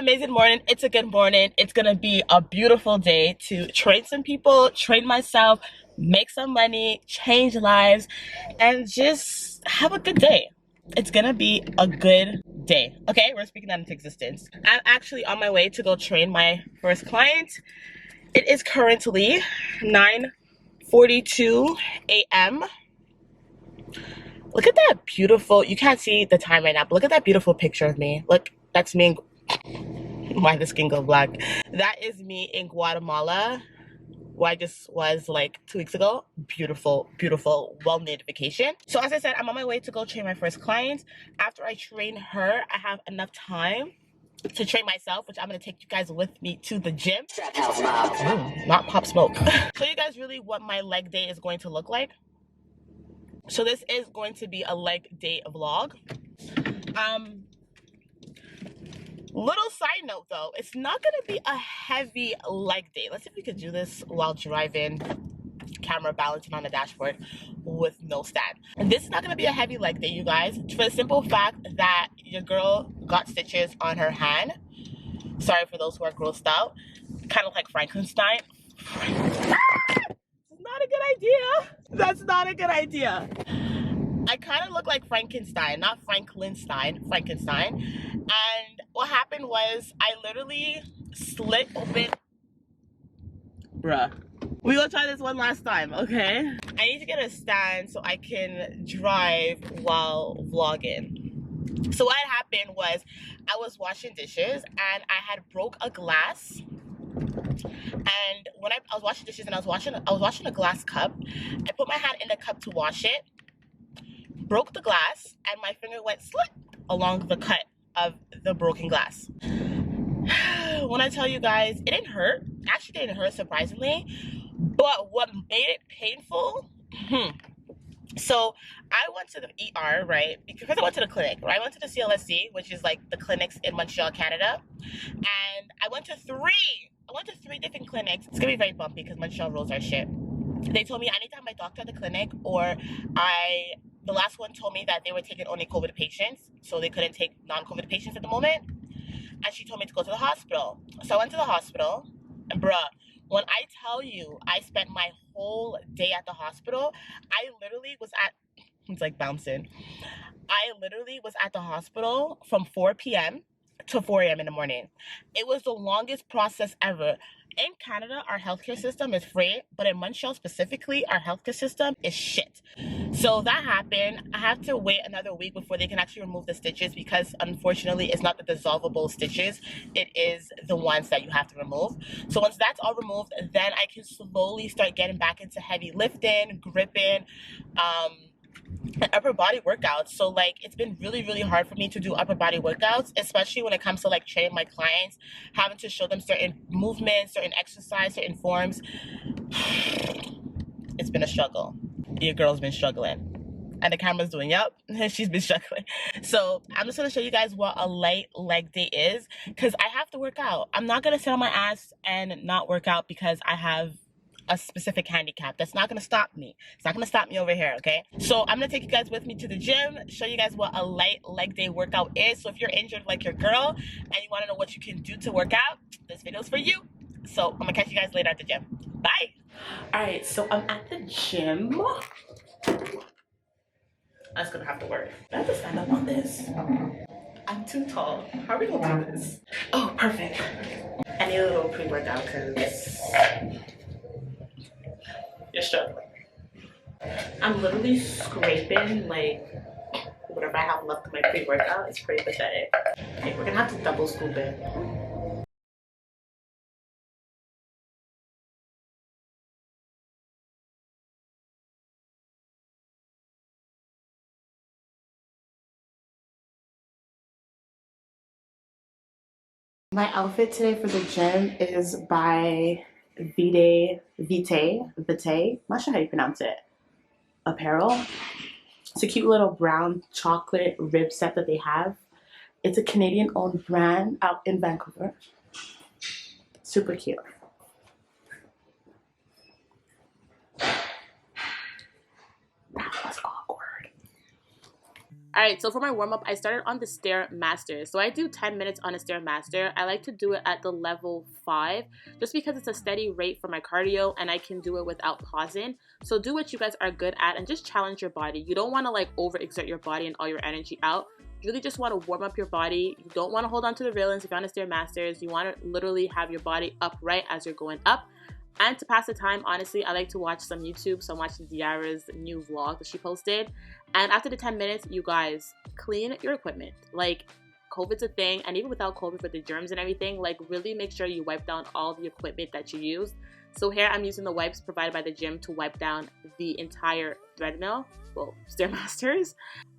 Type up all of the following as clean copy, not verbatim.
amazing morning. It's a good morning. It's gonna be a beautiful day to train some people, train myself, make some money, change lives, and just have a good day. It's gonna be a good day. Okay, we're speaking that into existence. I'm actually on my way to go train my first client. It is currently 9:42 a.m. Look at that beautiful, you can't see the time right now, but look at that beautiful picture of me. Look, that's me. Why the skin go black? That is me in Guatemala, where I just was like 2 weeks ago. Beautiful, beautiful, well-made vacation. So as I said, I'm on my way to go train my first client. After I train her, I have enough time to train myself, which I'm gonna take you guys with me to the gym. Not pop smoke. Show you guys really what my leg day is going to look like. So this is going to be a leg day vlog. Little side note though, it's not gonna be a heavy leg day. Let's see if we could do this while driving, camera balancing on the dashboard with no stand. And this is not gonna be a heavy leg day, you guys, for the simple fact that your girl got stitches on her hand. Sorry for those who are grossed out. Kind of like Frankenstein. Not a good idea. That's not a good idea. I kind of look like Frankenstein, not Frankenstein. And what happened was I literally slit open. Bruh. We gonna try this one last time, okay? I need to get a stand so I can drive while vlogging. So what had happened was I was washing dishes and I had broke a glass. And when I was washing dishes and I was washing a glass cup, I put my hand in the cup to wash it, broke the glass, and my finger went slip along the cut of the broken glass. When I tell you guys, it didn't hurt. Actually, it didn't hurt, surprisingly. But what made it painful, so I went to the ER, right? Because I went to the clinic, right? I went to the CLSC, which is like the clinics in Montreal, Canada. And I went to three different clinics. It's gonna be very bumpy because Montreal rules are shit. They told me I need to have my doctor at the clinic, or the last one told me that they were taking only COVID patients, so they couldn't take non-COVID patients at the moment. And she told me to go to the hospital. So I went to the hospital, and bruh, when I tell you I spent my whole day at the hospital, I literally was at, it's like bouncing. I literally was at the hospital from 4 p.m. to 4 a.m. in the morning. It was the longest process ever. In Canada, our healthcare system is free, but in Montreal specifically, our healthcare system is shit. So that happened. I have to wait another week before they can actually remove the stitches because unfortunately, it's not the dissolvable stitches. It is the ones that you have to remove. So once that's all removed, then I can slowly start getting back into heavy lifting, gripping, upper body workouts. So like it's been really hard for me to do upper body workouts, especially when it comes to like training my clients, having to show them certain movements, certain exercise, certain forms. It's been a struggle. Your girl's been struggling. And the camera's doing, yep, she's been struggling. So I'm just gonna show you guys what a light leg day is, because I have to work out. I'm not gonna sit on my ass and not work out because I have a specific handicap. That's not gonna stop me. It's not gonna stop me over here, okay? So I'm gonna take you guys with me to the gym, show you guys what a light leg day workout is. So if you're injured like your girl and you wanna know what you can do to work out, this video is for you. So I'm gonna catch you guys later at the gym. Bye. All right, so I'm at the gym. That's gonna have to work. I have to stand up on this. I'm too tall. How are we gonna do this? Oh, perfect. I need a little pre-workout because you're struggling. I'm literally scraping like whatever I have left of my pre-workout. It's pretty pathetic. Okay, we're gonna have to double scoop it. My outfit today for the gym is by Vite, I'm not sure how you pronounce it, apparel. It's a cute little brown chocolate rib set that they have. It's a Canadian owned brand out in Vancouver. Super cute. That was awkward. Alright, so for my warm-up, I started on the Stairmaster. So I do 10 minutes on a Stairmaster. I like to do it at the level 5 just because it's a steady rate for my cardio and I can do it without pausing. So do what you guys are good at and just challenge your body. You don't want to like overexert your body and all your energy out. You really just want to warm up your body. You don't want to hold on to the railings if you're on a Stairmasters. You want to literally have your body upright as you're going up. And to pass the time, honestly, I like to watch some YouTube. So I'm watching Diara's new vlog that she posted. And after the 10 minutes, you guys, clean your equipment. Like, COVID's a thing. And even without COVID, with the germs and everything, like, really make sure you wipe down all the equipment that you use. So here I'm using the wipes provided by the gym to wipe down the entire treadmill. Well, Stairmasters.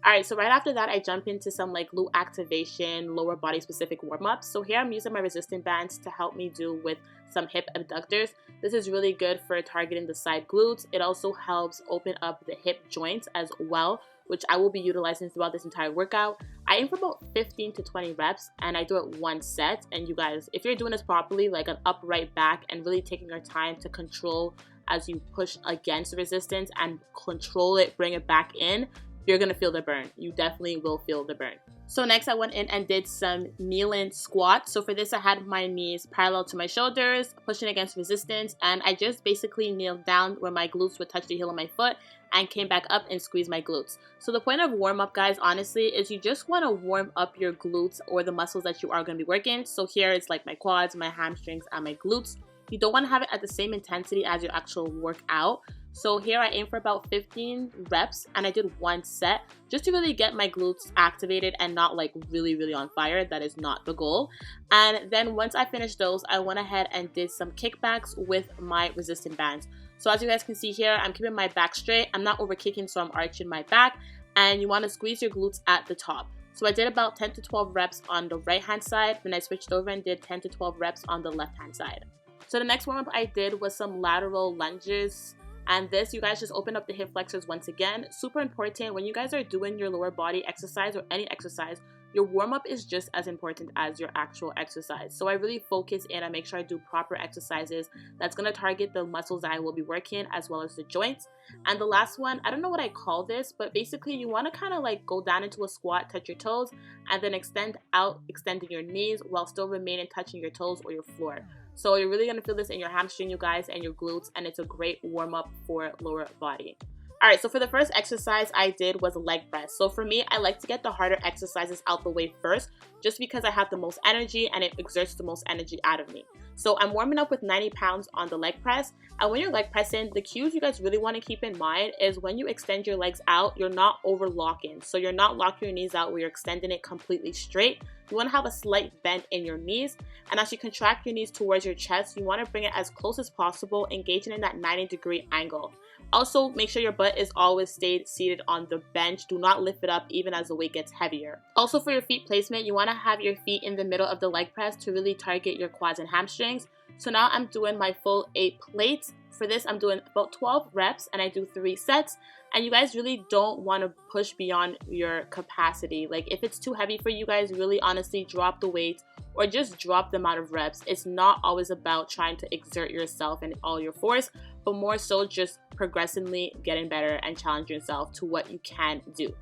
Alright, so right after that, I jump into some like glute activation, lower body specific warm-ups. So here I'm using my resistance bands to help me do with some hip abductors. This is really good for targeting the side glutes. It also helps open up the hip joints as well, which I will be utilizing throughout this entire workout. I aim for about 15 to 20 reps and I do it one set. And you guys, if you're doing this properly, like an upright back and really taking your time to control as you push against the resistance and control it, bring it back in, you're gonna feel the burn. You definitely will feel the burn. So next I went in and did some kneeling squats. So for this I had my knees parallel to my shoulders, pushing against resistance, and I just basically kneeled down where my glutes would touch the heel of my foot and came back up and squeezed my glutes. So the point of warm up, guys, honestly, is you just want to warm up your glutes or the muscles that you are going to be working. So here it's like my quads, my hamstrings, and my glutes. You don't want to have it at the same intensity as your actual workout. So here I aim for about 15 reps and I did one set just to really get my glutes activated and not like really on fire. That is not the goal. And then once I finished those, I went ahead and did some kickbacks with my resistance bands. So as you guys can see here, I'm keeping my back straight. I'm not over kicking, so I'm arching my back. And you want to squeeze your glutes at the top. So I did about 10 to 12 reps on the right hand side. Then I switched over and did 10 to 12 reps on the left hand side. So the next warm up I did was some lateral lunges. And this, you guys just open up the hip flexors once again. Super important when you guys are doing your lower body exercise or any exercise, your warm-up is just as important as your actual exercise. So I really focus in and make sure I do proper exercises that's going to target the muscles that I will be working as well as the joints. And the last one, I don't know what I call this, but basically you want to kind of like go down into a squat, touch your toes, and then extend out, extending your knees while still remaining touching your toes or your floor. So you're really going to feel this in your hamstring, you guys, and your glutes, and it's a great warm-up for lower body. Alright, so for the first exercise I did was leg press. So for me, I like to get the harder exercises out the way first, just because I have the most energy and it exerts the most energy out of me. So I'm warming up with 90 pounds on the leg press. And when you're leg pressing, the cues you guys really want to keep in mind is when you extend your legs out, you're not overlocking. So you're not locking your knees out where you're extending it completely straight. You want to have a slight bend in your knees. And as you contract your knees towards your chest, you want to bring it as close as possible, engaging in that 90-degree angle. Also, make sure your butt is always stayed seated on the bench. Do not lift it up even as the weight gets heavier. Also, for your feet placement, you want to have your feet in the middle of the leg press to really target your quads and hamstrings. So now I'm doing my full 8 plates. For this, I'm doing about 12 reps and I do 3 sets. And you guys really don't want to push beyond your capacity. Like if it's too heavy for you guys, really honestly drop the weight or just drop the amount of reps. It's not always about trying to exert yourself and all your force, but more so just progressively getting better and challenging yourself to what you can do.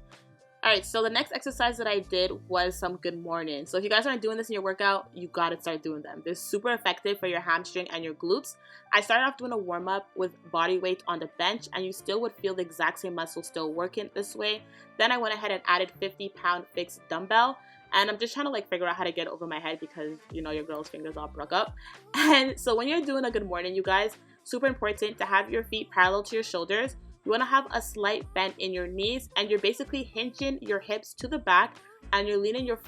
Alright, so the next exercise that I did was some good morning. So if you guys aren't doing this in your workout, you gotta start doing them. They're super effective for your hamstring and your glutes. I started off doing a warm-up with body weight on the bench, and you still would feel the exact same muscle still working this way. Then I went ahead and added 50-pound fixed dumbbell. And I'm just trying to like figure out how to get over my head because, you know, your girl's fingers all broke up. And so when you're doing a good morning, you guys, super important to have your feet parallel to your shoulders. You want to have a slight bend in your knees and you're basically hinging your hips to the back and you're leaning your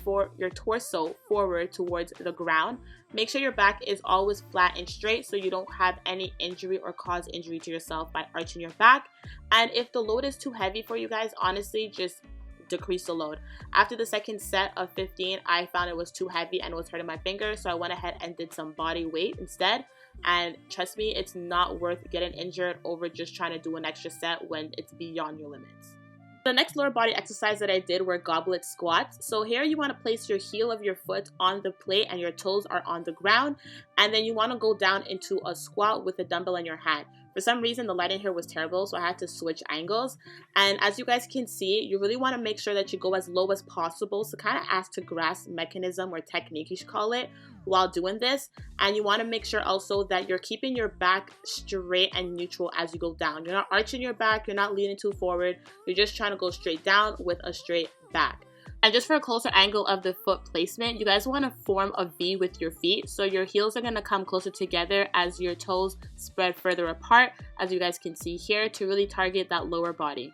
torso forward towards the ground. Make sure your back is always flat and straight so you don't have any injury or cause injury to yourself by arching your back. And if the load is too heavy for you guys, honestly, just decrease the load. After the second set of 15, I found it was too heavy and it was hurting my fingers, so I went ahead and did some body weight instead. And trust me, it's not worth getting injured over just trying to do an extra set when it's beyond your limits. The next lower body exercise that I did were goblet squats. So here you want to place your heel of your foot on the plate and your toes are on the ground. And then you want to go down into a squat with a dumbbell in your hand. For some reason, the lighting here was terrible, so I had to switch angles. And as you guys can see, you really want to make sure that you go as low as possible. So kind of ask to grasp mechanism or technique, you should call it, while doing this. And you want to make sure also that you're keeping your back straight and neutral as you go down. You're not arching your back, you're not leaning too forward. You're just trying to go straight down with a straight back. And just for a closer angle of the foot placement, you guys want to form a V with your feet. So your heels are going to come closer together as your toes spread further apart, as you guys can see here, to really target that lower body.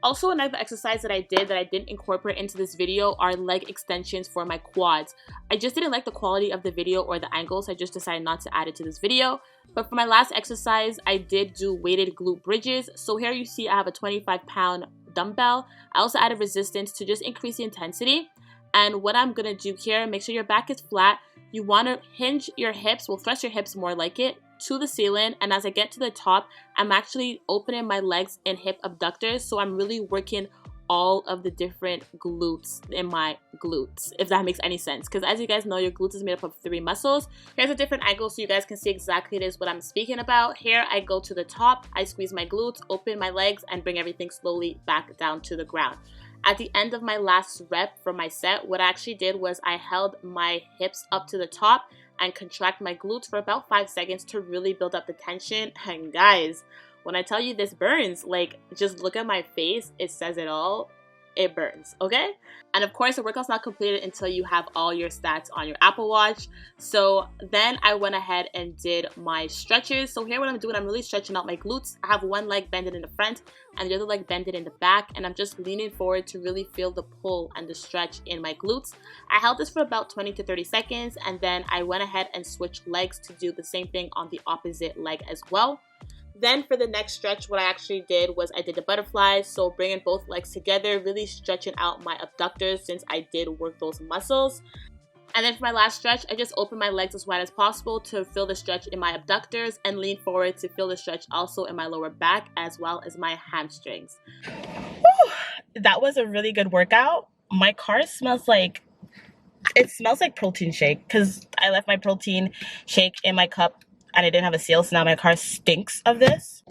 Also, another exercise that I did that I didn't incorporate into this video are leg extensions for my quads. I just didn't like the quality of the video or the angles, so I just decided not to add it to this video. But for my last exercise, I did do weighted glute bridges. So here you see I have a 25-pound dumbbell. I also added resistance to just increase the intensity. And what I'm gonna do here, make sure your back is flat. You wanna hinge your hips, well, thrust your hips more like it, to the ceiling. And as I get to the top, I'm actually opening my legs and hip abductors. So I'm really working all of the different glutes in my glutes, if that makes any sense. Because as you guys know, your glutes is made up of 3 muscles. Here's a different angle so you guys can see exactly it is what I'm speaking about. Here I go to the top, I squeeze my glutes, open my legs, and bring everything slowly back down to the ground. At the end of my last rep for my set, what I actually did was I held my hips up to the top and contract my glutes for about 5 seconds to really build up the tension. And guys, when I tell you this burns, like, just look at my face, it says it all. It burns, okay? And of course, the workout's not completed until you have all your stats on your Apple Watch. So then I went ahead and did my stretches. So here what I'm doing, I'm really stretching out my glutes. I have one leg bended in the front and the other leg bended in the back. And I'm just leaning forward to really feel the pull and the stretch in my glutes. I held this for about 20 to 30 seconds. And then I went ahead and switched legs to do the same thing on the opposite leg as well. Then for the next stretch, what I actually did was I did the butterflies, so bringing both legs together, really stretching out my abductors since I did work those muscles. And then for my last stretch, I just opened my legs as wide as possible to feel the stretch in my abductors and lean forward to feel the stretch also in my lower back as well as my hamstrings. Whew, that was a really good workout. My car smells like, it smells like protein shake because I left my protein shake in my cup and I didn't have a seal, so now my car stinks of this.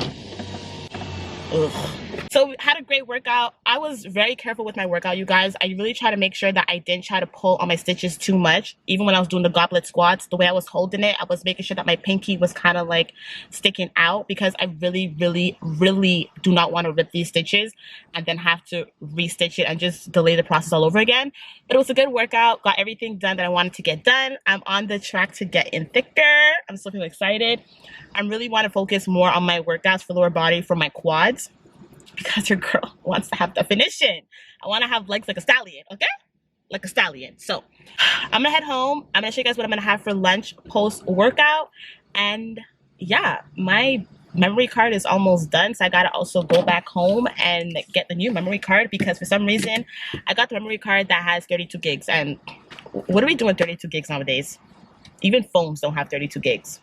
Ugh. So had a great workout. I was very careful with my workout, you guys. I really try to make sure that I didn't try to pull on my stitches too much. Even when I was doing the goblet squats, the way I was holding it, I was making sure that my pinky was kind of like sticking out because I really, really, really do not want to rip these stitches and then have to restitch it and just delay the process all over again. But it was a good workout. Got everything done that I wanted to get done. I'm on the track to get in thicker. I'm so feeling excited. I really want to focus more on my workouts for lower body for my quads, because your girl wants to have definition. I want to have legs like a stallion, okay? Like a stallion. So I'm gonna head home. I'm gonna show you guys what I'm gonna have for lunch post-workout. And yeah, my memory card is almost done. So I gotta also go back home and get the new memory card because for some reason I got the memory card that has 32 gigs. And what are we doing 32 gigs nowadays? Even phones don't have 32 gigs.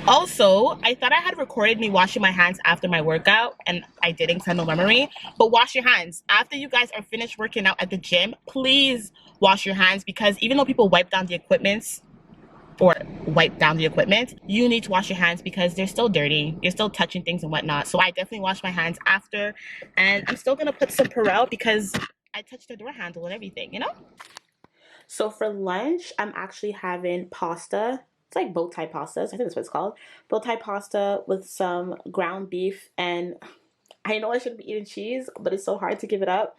Also, I thought I had recorded me washing my hands after my workout, and I didn't because I had no memory. But wash your hands. After you guys are finished working out at the gym, please wash your hands because even though people wipe down the equipment, you need to wash your hands because they're still dirty. You're still touching things and whatnot. So I definitely wash my hands after, and I'm still going to put some Perel because I touched the door handle and everything, you know? So for lunch, I'm actually having pasta. It's like bow tie pasta. I think that's what it's called. Bow tie pasta with some ground beef. And I know I shouldn't be eating cheese, but it's so hard to give it up.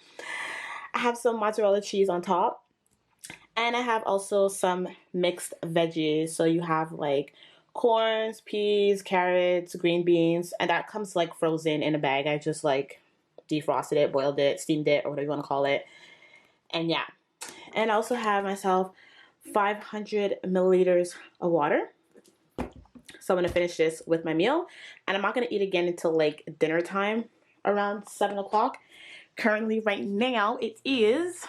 I have some mozzarella cheese on top. And I have also some mixed veggies. So you have like corns, peas, carrots, green beans. And that comes like frozen in a bag. I just like defrosted it, boiled it, steamed it, or whatever you want to call it. And yeah. And I also have myself 500 milliliters of water. So I'm going to finish this with my meal. And I'm not going to eat again until like dinner time around 7 o'clock. Currently right now it is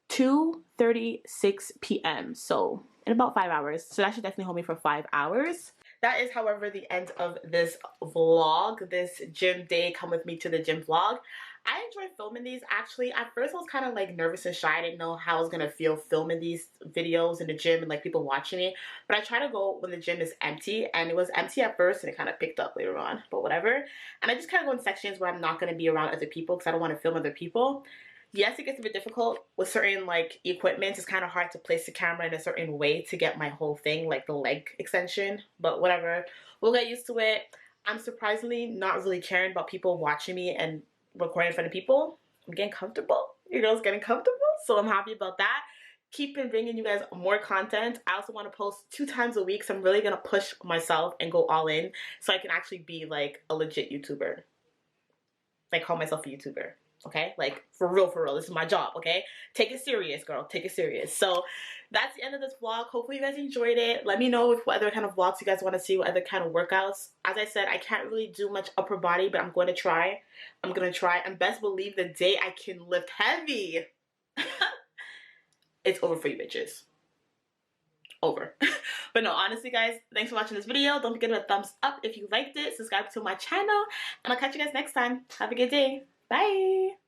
2:36 p.m. So in about 5 hours. So that should definitely hold me for 5 hours. That is, however, the end of this vlog, this gym day, come with me to the gym vlog. I enjoy filming these actually. At first I was kind of like nervous and shy. I didn't know how I was gonna feel filming these videos in the gym and like people watching me. But I try to go when the gym is empty, and it was empty at first and it kind of picked up later on, but whatever. And I just kind of go in sections where I'm not gonna be around other people because I don't want to film other people. Yes, it gets a bit difficult with certain like equipment. It's kind of hard to place the camera in a certain way to get my whole thing, like the leg extension, but whatever. We'll get used to it. I'm surprisingly not really caring about people watching me and recording in front of people. I'm getting comfortable. You know, it's getting comfortable. So I'm happy about that. Keep bringing you guys more content. I also want to post 2 times a week. So I'm really going to push myself and go all in so I can actually be like a legit YouTuber. I call myself a YouTuber. Okay, like for real, this is my job. Okay, take it serious, girl, take it serious. So that's the end of this vlog. Hopefully you guys enjoyed it. Let me know what other kind of vlogs you guys want to see, what other kind of workouts. As I said, I can't really do much upper body, but I'm going to try. And best believe the day I can lift heavy, it's over for you bitches. Over. But no, honestly guys, thanks for watching this video. Don't forget to give it a thumbs up if you liked it. Subscribe to my channel, and I'll catch you guys next time. Have a good day. Bye.